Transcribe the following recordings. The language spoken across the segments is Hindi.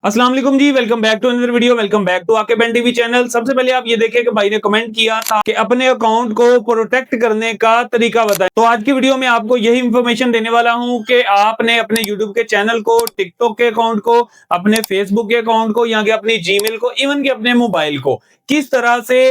अस्सलाम वालेकुम जी, welcome back to another video. Welcome back to आके बैन टीवी चैनल। सबसे पहले आप ये देखिए कि भाई ने कमेंट किया था कि अपने अकाउंट को प्रोटेक्ट करने का तरीका बताएं। तो आज की वीडियो में आपको यही इंफॉर्मेशन देने वाला हूं कि आपने अपने यूट्यूब के चैनल को, टिकटॉक के अकाउंट को, अपने फेसबुक के अकाउंट को, या कि अपनी जीमेल को, इवन कि अपने मोबाइल को किस तरह से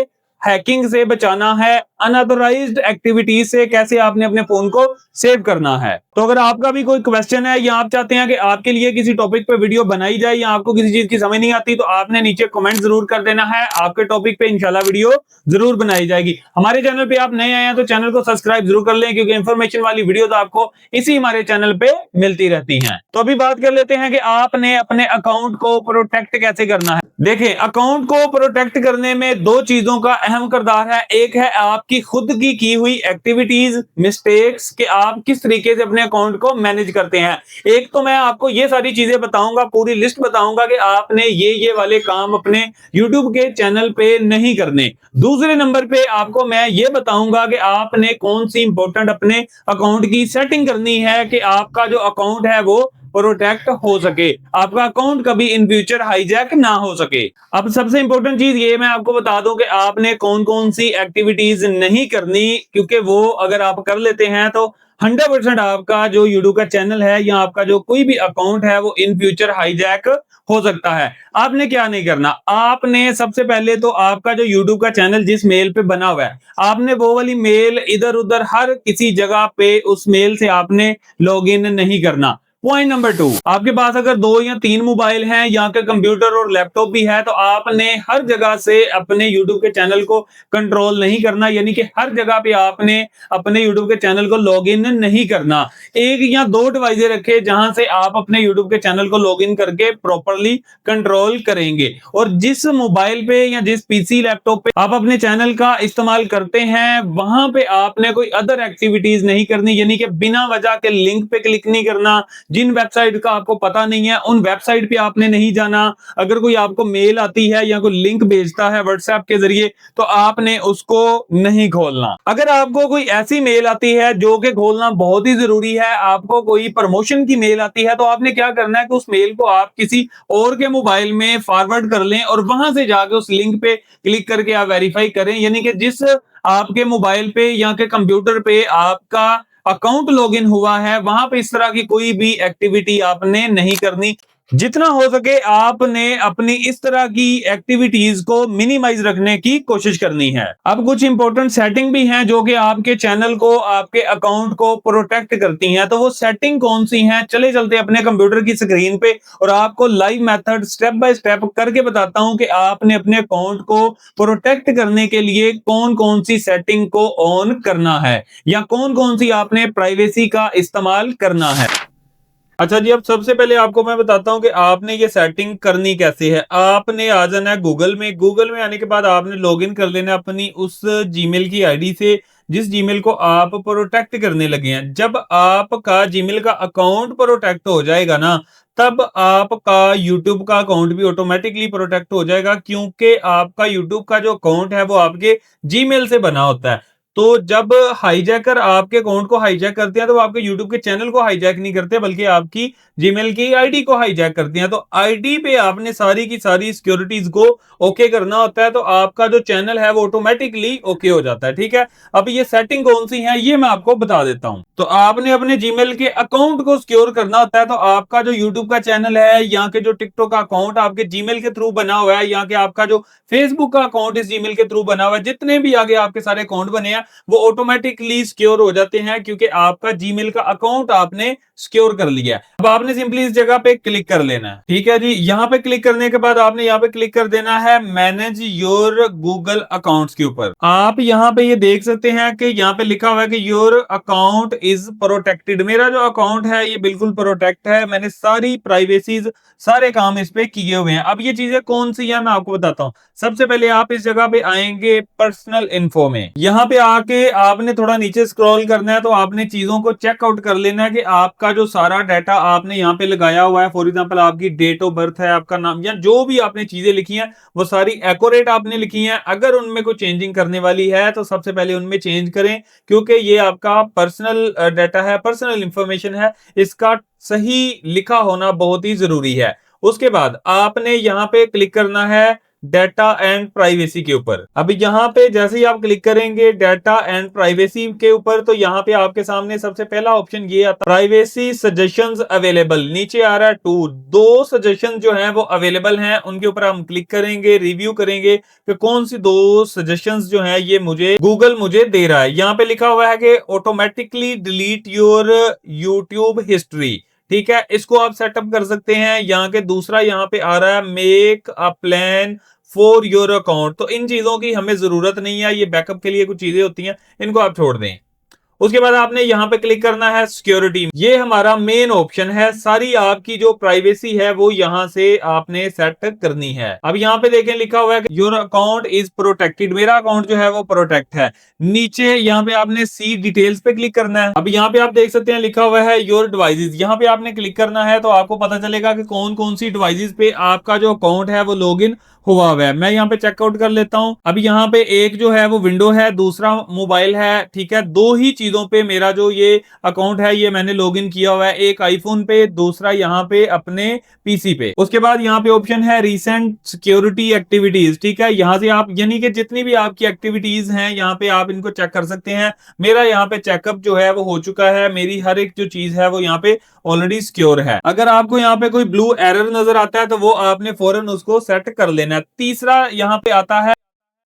हैकिंग से बचाना है, अनऑथराइज्ड एक्टिविटीज से कैसे आपने अपने फोन को सेव करना है। तो अगर आपका भी कोई क्वेश्चन है या आप चाहते हैं कि आपके लिए किसी टॉपिक पे वीडियो बनाई जाए या आपको किसी चीज की समझ नहीं आती, तो आपने नीचे कमेंट जरूर कर देना है। आपके टॉपिक पे इंशाल्लाह वीडियो जरूर बनाई जाएगी। हमारे चैनल पे आप नए आए हैं तो चैनल को सब्सक्राइब जरूर कर लें, क्योंकि इंफॉर्मेशन वाली वीडियो तो आपको इसी हमारे चैनल पे मिलती रहती हैं। तो अभी बात कर लेते हैं कि आपने अपने अकाउंट को प्रोटेक्ट कैसे करना है। देखिए, अकाउंट को प्रोटेक्ट करने में दो चीजों का अहम किरदार है। एक है आपकी खुद की हुई एक्टिविटीज, मिस्टेक्स, कि आप किस तरीके से अपने अकाउंट को मैनेज करते हैं। एक तो मैं आपको ये सारी चीजें बताऊंगा, पूरी लिस्ट बताऊंगा कि आपने ये वाले काम अपने YouTube के चैनल पे नहीं करने। दूसरे नंबर पे आपको मैं ये बताऊंगा कि आपने कौन सी इंपॉर्टेंट अपने अकाउंट की सेटिंग करनी है कि आपका जो अकाउंट है वो प्रोटेक्ट हो सके, आपका अकाउंट कभी इन फ्यूचर हाईजैक ना हो सके। अब सबसे इंपॉर्टेंट चीज ये मैं आपको बता दूं कि आपने कौन कौन सी एक्टिविटीज नहीं करनी, क्योंकि वो अगर आप कर लेते हैं तो 100% आपका जो यूट्यूब का चैनल है या आपका जो कोई भी अकाउंट है वो इन फ्यूचर हाईजैक हो सकता है। आपने क्या नहीं करना, आपने सबसे पहले तो आपका जो यूट्यूब का चैनल जिस मेल पे बना हुआ है, आपने वो वाली मेल इधर उधर हर किसी जगह पे उस मेल से आपने लॉग इन नहीं करना। पॉइंट नंबर 2, आपके पास अगर 2 या 3 मोबाइल हैं, यहाँ के कंप्यूटर और लैपटॉप भी है, तो आपने हर जगह से अपने YouTube के चैनल को कंट्रोल नहीं करना, यानी कि हर जगह पे आपने अपने YouTube के चैनल को लॉग इन नहीं करना। एक या दो डिवाइसें रखे जहां से आप अपने YouTube के चैनल को लॉग इन करके प्रॉपरली कंट्रोल करेंगे। और जिस मोबाइल पे या जिस पीसी लैपटॉप पे आप अपने चैनल का इस्तेमाल करते हैं, वहां पे आपने कोई अदर एक्टिविटीज नहीं करनी, यानी कि बिना वजह के लिंक पे क्लिक नहीं करना। जिन वेबसाइट का आपको पता नहीं है उन वेबसाइट पे आपने नहीं जाना। अगर कोई आपको मेल आती है या कोई लिंक भेजता है व्हाट्सएप के जरिए, तो आपने उसको नहीं खोलना। अगर आपको कोई ऐसी मेल आती है जो कि खोलना बहुत ही जरूरी है, आपको कोई प्रमोशन की मेल आती है, तो आपने क्या करना है कि उस मेल को आप किसी और के मोबाइल में फॉरवर्ड कर लें और वहां से जाकर उस लिंक पे क्लिक करके आप वेरीफाई करें, यानी कि जिस आपके मोबाइल पे या के कंप्यूटर पे आपका अकाउंट लॉगिन हुआ है, वहां पे इस तरह की कोई भी एक्टिविटी आपने नहीं करनी। जितना हो सके आपने अपनी इस तरह की एक्टिविटीज को मिनिमाइज रखने की कोशिश करनी है। अब कुछ इंपॉर्टेंट सेटिंग भी हैं जो कि आपके चैनल को, आपके अकाउंट को प्रोटेक्ट करती हैं। तो वो सेटिंग कौन सी हैं, चले चलते अपने कंप्यूटर की स्क्रीन पे और आपको live method step by step करके बताता हूं कि आपने अपने अकाउंट को प्रोटेक्ट करने के लिए कौन कौन सी सेटिंग को ऑन करना है या कौन कौन सी आपने प्राइवेसी का इस्तेमाल करना है। अच्छा जी, अब सबसे पहले आपको मैं बताता हूं कि आपने ये सेटिंग करनी कैसे है। आपने आ जाना है गूगल में। गूगल में आने के बाद आपने लॉगिन कर लेना अपनी उस जीमेल की आईडी से जिस जीमेल को आप प्रोटेक्ट करने लगे हैं। जब आपका जीमेल का अकाउंट प्रोटेक्ट हो जाएगा ना, तब आपका यूट्यूब का अकाउंट भी ऑटोमेटिकली प्रोटेक्ट हो जाएगा, क्योंकि आपका यूट्यूब का जो अकाउंट है वो आपके जीमेल से बना होता है। तो जब हाईजैकर आपके अकाउंट को हाईजैक करते हैं, तो वो आपके यूट्यूब के चैनल को हाईजैक नहीं करते, बल्कि आपकी जीमेल की आईडी को हाईजैक करते हैं। तो आईडी पे आपने सारी की सारी सिक्योरिटीज को ओके करना होता है, तो आपका जो चैनल है वो ऑटोमेटिकली ओके हो जाता है। ठीक है, अब ये सेटिंग कौन सी है ये मैं आपको बता देता हूं। तो आपने अपने जीमेल के अकाउंट को सिक्योर करना होता है। तो आपका जो यूट्यूब का चैनल है, यहाँ के जो टिकटॉक का अकाउंट आपके जीमेल के थ्रू बना हुआ है, यहाँ के आपका जो फेसबुक का अकाउंट इस जीमेल के थ्रू बना हुआ है, जितने भी आगे आपके सारे अकाउंट बने हैं वो ऑटोमेटिकली सिक्योर हो जाते हैं, क्योंकि आपका जीमेल का अकाउंट आपने सिक्योर कर लिया है। अब आपने सिंपली इस जगह पे क्लिक कर लेना है। ठीक है जी, यहां पे क्लिक करने के बाद आपने यहां पे क्लिक कर देना है मैनेज योर गूगल अकाउंट्स के ऊपर। आप यहां पे ये देख सकते हैं कि यहां पे लिखा हुआ है कि योर अकाउंट इज प्रोटेक्टेड। मेरा जो अकाउंट है ये बिल्कुल प्रोटेक्ट है। मैंने सारी प्राइवेसीज, सारे काम इस पे किए हुए हैं। अब ये चीजें कौन सी है मैं आपको बताता हूं। सबसे पहले आप इस जगह पे आएंगे पर्सनल इन्फो में। यहां पे आके आपने थोड़ा नीचे स्क्रॉल करना है, तो आपने चीजों को चेकआउट कर लेना है कि आपका जो सारा डाटा आपने यहाँ पे लगाया हुआ है, फॉर एग्जांपल आपकी डेट ऑफ बर्थ है, आपका नाम, या जो भी आपने चीजें लिखी हैं वो सारी एक्यूरेट आपने लिखी हैं। अगर उनमें कोई चेंजिंग करने वाली है तो सबसे पहले उनमें चेंज करें, क्योंकि ये आपका पर्सनल डाटा है, पर्सनल इंफॉर्मेशन है, इसका सही लिखा होना बहुत ही जरूरी है। उसके बाद आपने यहाँ पे क्लिक करना है डाटा एंड प्राइवेसी के ऊपर। अभी यहाँ पे जैसे ही आप क्लिक करेंगे डाटा एंड प्राइवेसी के ऊपर, तो यहाँ पे आपके सामने सबसे पहला ऑप्शन ये आता है प्राइवेसी सजेशंस अवेलेबल, नीचे आ रहा है 2, 2 सजेशन जो है वो अवेलेबल हैं, उनके ऊपर हम क्लिक करेंगे, रिव्यू करेंगे कि कौन सी 2 सजेशंस जो है ये मुझे गूगल मुझे दे रहा है। यहाँ पे लिखा हुआ है कि automatically delete your YouTube history, ठीक है, इसको आप सेटअप कर सकते हैं। यहाँ के दूसरा यहाँ पे आ रहा है make a plan for your account, तो इन चीजों की हमें जरूरत नहीं है, ये बैकअप के लिए कुछ चीजें होती हैं, इनको आप छोड़ दें। उसके बाद आपने यहाँ पे क्लिक करना है सिक्योरिटी, ये हमारा मेन ऑप्शन है, सारी आपकी जो प्राइवेसी है वो यहाँ से आपने सेट करनी है। अब यहाँ पे देखें लिखा हुआ है कि योर अकाउंट इज प्रोटेक्टेड, मेरा अकाउंट जो है वो प्रोटेक्ट है। नीचे यहाँ पे आपने सी डिटेल्स पे क्लिक करना है। अब यहाँ पे आप देख सकते हैं लिखा हुआ है योर डिवाइसेस, यहाँ पे आपने क्लिक करना है तो आपको पता चलेगा कि कौन कौन सी डिवाइसेस पे आपका जो अकाउंट है वो लॉगिन हुआ हुआ है। मैं यहाँ पे चेकआउट कर लेता हूं। अभी यहाँ पे एक जो है वो विंडो है, दूसरा मोबाइल है, ठीक है, 2 ही चीजों पे मेरा जो ये अकाउंट है ये मैंने लॉगिन किया हुआ है, एक आईफोन पे, दूसरा यहाँ पे अपने पीसी पे। उसके बाद यहाँ पे ऑप्शन है रिसेंट सिक्योरिटी एक्टिविटीज, ठीक है, यहाँ से आप यानी कि जितनी भी आपकी एक्टिविटीज हैं यहाँ पे आप इनको चेक कर सकते हैं। मेरा यहाँ पे चेकअप जो है वो हो चुका है, मेरी हर एक जो चीज है वो यहाँ पे ऑलरेडी सिक्योर है। अगर आपको यहाँ पे कोई ब्लू एरर नजर आता है तो वो आपने फौरन उसको सेट कर लेना है। तीसरा यहाँ पे आता है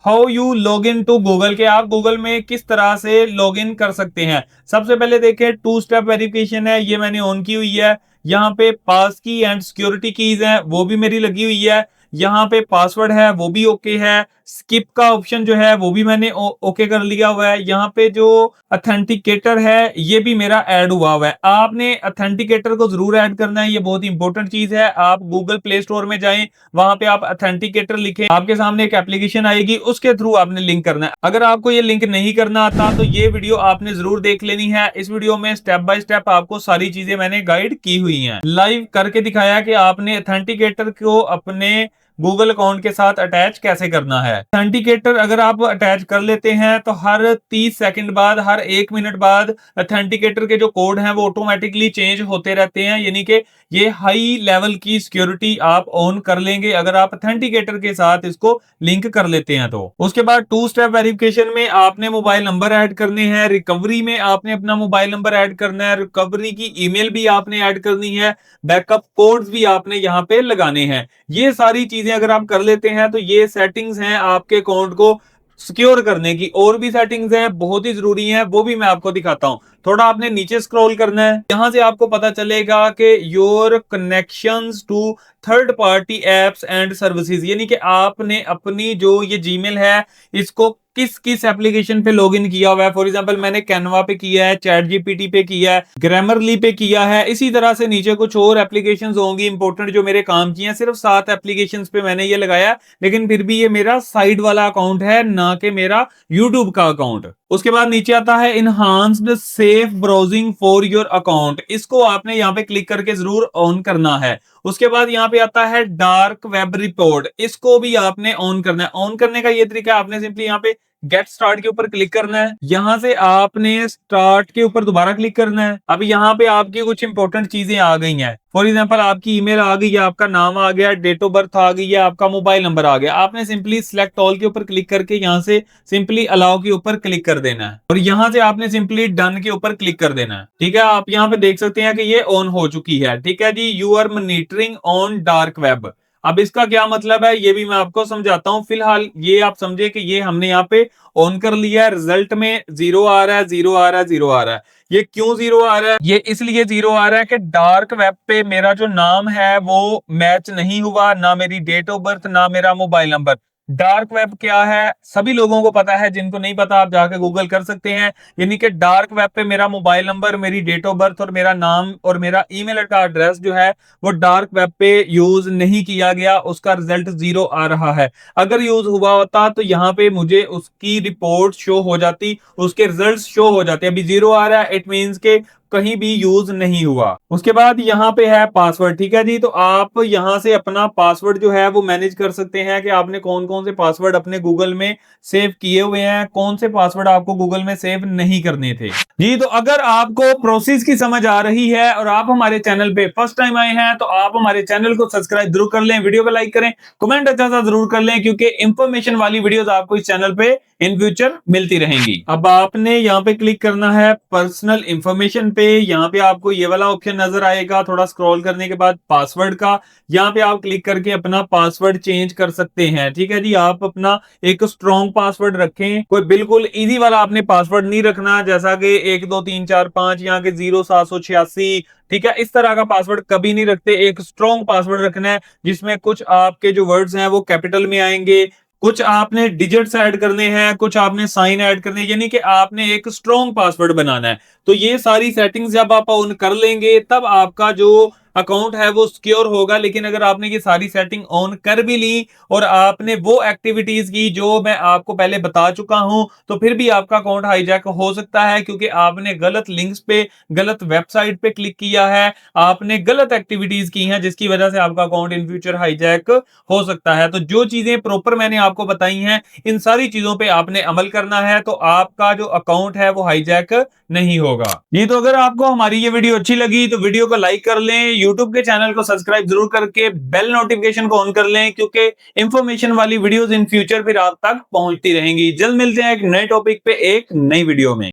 how you log in to Google, के आप गूगल में किस तरह से लॉग इन कर सकते हैं। सबसे पहले देखिए 2 स्टेप वेरिफिकेशन है, ये मैंने ऑन की हुई है। यहाँ पे पास की एंड सिक्योरिटी कीज है वो भी मेरी लगी हुई है। यहाँ पे पासवर्ड है वो भी ओके है। स्किप का ऑप्शन जो है वो भी मैंने ओके कर लिया हुआ है। यहाँ पे जो अथेंटिकेटर है ये भी मेरा ऐड हुआ हुआ है। आपने अथेंटिकेटर को जरूर ऐड करना है, ये बहुत इंपॉर्टेंट चीज है। आप गूगल प्ले स्टोर में जाएं, वहां पे आप अथेंटिकेटर लिखें, आपके सामने एक एप्लीकेशन आएगी, उसके थ्रू आपने लिंक करना है। अगर आपको ये लिंक नहीं करना आता तो ये वीडियो आपने जरूर देख लेनी है। इस वीडियो में स्टेप बाय स्टेप आपको सारी चीजें मैंने गाइड की हुई हैं, लाइव करके दिखाया कि आपने अथेंटिकेटर को अपने गूगल अकाउंट के साथ अटैच कैसे करना है। अथेंटिकेटर अगर आप अटैच कर लेते हैं तो हर 30 सेकंड बाद, हर 1 मिनट बाद अथेंटिकेटर के जो कोड हैं वो ऑटोमेटिकली चेंज होते रहते हैं, यानी कि ये हाई लेवल की सिक्योरिटी आप ऑन कर लेंगे अगर आप अथेंटिकेटर के साथ इसको लिंक कर लेते हैं तो। उसके बाद 2 स्टेप वेरिफिकेशन में आपने मोबाइल नंबर ऐड करने हैं, रिकवरी में आपने अपना मोबाइल नंबर ऐड करना है, रिकवरी की ईमेल भी आपने ऐड करनी है, बैकअप कोड्स भी आपने यहाँ पे लगाने हैं। ये सारी चीजें अगर आप कर लेते हैं तो ये सेटिंग्स हैं आपके अकाउंट को सिक्योर करने की। और भी सेटिंग्स हैं बहुत ही जरूरी हैं, वो भी मैं आपको दिखाता हूं। थोड़ा आपने नीचे स्क्रॉल करना है, यहां से आपको पता चलेगा कि your connections to third party apps and services, यानी कि आपने अपनी जो ये जीमेल है इसको किस किस एप्लीकेशन पे लॉगिन किया हुआ है। फॉर एग्जांपल मैंने कैनवा पे किया है, चैट जीपीटी पे किया है, ग्रामरली पे किया है, इसी तरह से नीचे कुछ और एप्लीकेशंस होंगी इंपॉर्टेंट जो मेरे काम की हैं। सिर्फ 7 एप्लीकेशंस पे मैंने ये लगाया, लेकिन फिर भी ये मेरा साइड वाला अकाउंट है, ना कि मेरा यूट्यूब का अकाउंट। उसके बाद नीचे आता है enhanced safe browsing for your account, इसको आपने यहाँ पे क्लिक करके जरूर ऑन करना है। उसके बाद यहाँ पे आता है डार्क वेब रिपोर्ट, इसको भी आपने ऑन करना है। ऑन करने का ये तरीका, आपने सिंपली यहाँ पे गेट स्टार्ट के ऊपर क्लिक करना है, यहां से आपने स्टार्ट के ऊपर दोबारा क्लिक करना है। अब यहाँ पे आपकी कुछ इंपॉर्टेंट चीजें आ गई हैं। फॉर एग्जांपल आपकी ईमेल आ गई है, आपका नाम आ गया, डेट ऑफ बर्थ आ गई है, आपका मोबाइल नंबर आ गया। आपने सिंपली सिलेक्ट ऑल के ऊपर क्लिक करके यहाँ से सिंपली अलाउ के ऊपर क्लिक कर देना है और यहाँ से आपने सिंपली डन के ऊपर क्लिक कर देना है। ठीक है, आप यहाँ पे देख सकते हैं कि ये ऑन हो चुकी है। ठीक है जी, you are monitoring on dark web. अब इसका क्या मतलब है ये भी मैं आपको समझाता हूं। फिलहाल ये आप समझे कि ये हमने यहाँ पे ऑन कर लिया है। रिजल्ट में 0 आ रहा है, 0 आ रहा है, 0 आ रहा है। ये क्यों 0 आ रहा है? ये इसलिए 0 आ रहा है कि डार्क वेब पे मेरा जो नाम है वो मैच नहीं हुआ, ना मेरी डेट ऑफ बर्थ, ना मेरा मोबाइल नंबर। डार्क वेब क्या है सभी लोगों को पता है, जिनको नहीं पता आप जाके गूगल कर सकते हैं। यानी कि डार्क वेब पे मेरा मोबाइल नंबर, मेरी डेट ऑफ बर्थ और मेरा नाम और मेरा ईमेल का एड्रेस जो है वो डार्क वेब पे यूज नहीं किया गया, उसका रिजल्ट 0 आ रहा है। अगर यूज हुआ होता तो यहाँ पे मुझे उसकी रिपोर्ट शो हो जाती, उसके रिजल्ट शो हो जाते। अभी 0 आ रहा है, इट मीन्स के कहीं भी यूज नहीं हुआ। उसके बाद यहाँ पे है पासवर्ड, ठीक है जी। तो आप यहाँ से अपना पासवर्ड जो है वो मैनेज कर सकते हैं कि आपने कौन कौन से पासवर्ड अपने गूगल में सेव किए हुए हैं, कौन से पासवर्ड आपको गूगल में सेव नहीं करने थे जी। तो अगर आपको प्रोसेस की समझ आ रही है और आप हमारे चैनल पे फर्स्ट टाइम आए हैं तो आप हमारे चैनल को सब्सक्राइब जरूर कर लें, वीडियो को लाइक करें, कमेंट अच्छा सा जरूर कर लें, क्योंकि इंफॉर्मेशन वाली वीडियोस आपको इस चैनल पे इन फ्यूचर मिलती रहेंगी। अब आपने यहाँ पे क्लिक करना है पर्सनल इंफॉर्मेशन पे। यहाँ पे आपको ये वाला ऑप्शन नजर आएगा, थोड़ा स्क्रॉल करने के बाद पासवर्ड का, यहाँ पे आप क्लिक करके अपना पासवर्ड चेंज कर सकते हैं, ठीक है जी। आप अपना एक स्ट्रॉन्ग पासवर्ड रखें, कोई बिल्कुल इजी वाला आपने पासवर्ड नहीं रखना, जैसा कि 1 2 3 4 5 यहाँ के 0786, ठीक है, इस तरह का पासवर्ड कभी नहीं रखते। एक स्ट्रॉन्ग पासवर्ड रखना है जिसमें कुछ आपके जो वर्ड्स हैं वो कैपिटल में आएंगे, कुछ आपने डिजिट्स ऐड करने हैं, कुछ आपने साइन ऐड करने हैं, यानी कि आपने एक स्ट्रॉन्ग पासवर्ड बनाना है। तो ये सारी सेटिंग्स जब आप ऑन कर लेंगे तब आपका जो अकाउंट है वो सिक्योर होगा। लेकिन अगर आपने ये सारी सेटिंग ऑन कर भी ली और आपने वो एक्टिविटीज की जो मैं आपको पहले बता चुका हूं, तो फिर भी आपका अकाउंट हाईजैक हो सकता है, क्योंकि आपने गलत लिंक्स पे, गलत वेबसाइट पे क्लिक किया है, आपने गलत एक्टिविटीज की हैं, जिसकी वजह से आपका अकाउंट इन फ्यूचर हाईजैक हो सकता है। तो जो चीजें प्रॉपर मैंने आपको बताई हैं, इन सारी चीजों पे आपने अमल करना है, तो आपका जो अकाउंट है वो हाईजैक नहीं होगा जी। तो अगर आपको हमारी ये वीडियो अच्छी लगी तो वीडियो को लाइक कर लें, यूट्यूब के चैनल को सब्सक्राइब जरूर करके बेल नोटिफिकेशन को ऑन कर लें, क्योंकि इंफॉर्मेशन वाली वीडियोस इन फ्यूचर फिर आप तक पहुंचती रहेंगी। जल्द मिलते हैं एक नए टॉपिक पे एक नई वीडियो में।